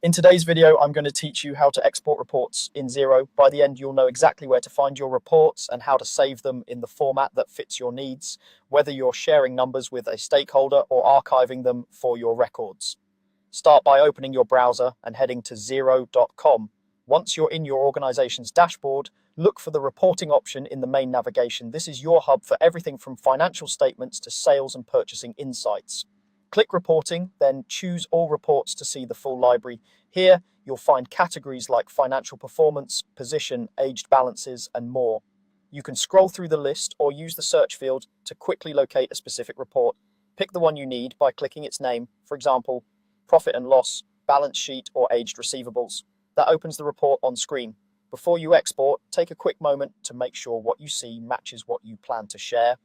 In today's video, I'm going to teach you how to export reports in Xero. By the end, you'll know exactly where to find your reports and how to save them in the format that fits your needs, whether you're sharing numbers with a stakeholder or archiving them for your records. Start by opening your browser and heading to xero.com. Once you're in your organization's dashboard, look for the reporting option in the main navigation. This is your hub for everything from financial statements to sales and purchasing insights. Click Reporting, then choose All Reports to see the full library. Here, you'll find categories like financial performance, position, aged balances, and more. You can scroll through the list or use the search field to quickly locate a specific report. Pick the one you need by clicking its name, for example, Profit and Loss, Balance Sheet, or Aged Receivables. That opens the report on screen. Before you export, take a quick moment to make sure what you see matches what you plan to share.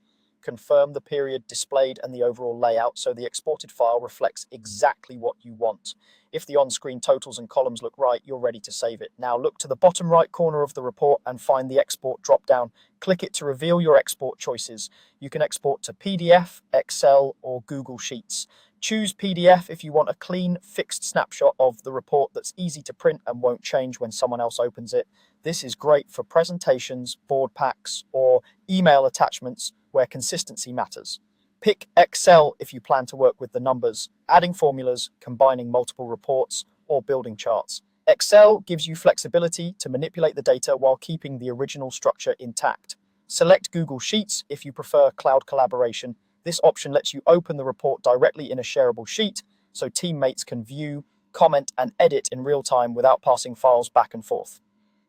Confirm the period displayed and the overall layout so the exported file reflects exactly what you want. If the on-screen totals and columns look right, you're ready to save it. Now look to the bottom right corner of the report and find the export drop-down. Click it to reveal your export choices. You can export to PDF, Excel, or Google Sheets. Choose PDF if you want a clean, fixed snapshot of the report that's easy to print and won't change when someone else opens it. This is great for presentations, board packs, or email attachments where consistency matters. Pick Excel if you plan to work with the numbers, adding formulas, combining multiple reports, or building charts. Excel gives you flexibility to manipulate the data while keeping the original structure intact. Select Google Sheets if you prefer cloud collaboration. This option lets you open the report directly in a shareable sheet, so teammates can view, comment, and edit in real time without passing files back and forth.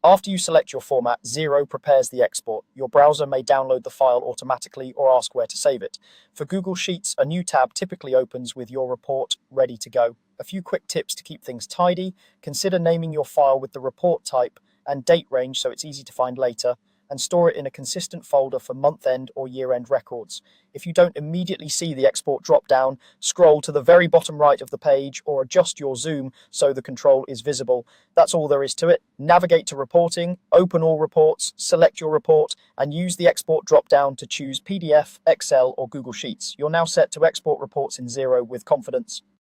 After you select your format, Xero prepares the export. Your browser may download the file automatically or ask where to save it. For Google Sheets, a new tab typically opens with your report ready to go. A few quick tips to keep things tidy: consider naming your file with the report type and date range so it's easy to find later, and store it in a consistent folder for month-end or year-end records. If you don't immediately see the export drop-down, scroll to the very bottom right of the page or adjust your zoom so the control is visible. That's all there is to it. Navigate to Reporting, open all reports, select your report, and use the export drop-down to choose PDF, Excel, or Google Sheets. You're now set to export reports in Xero with confidence.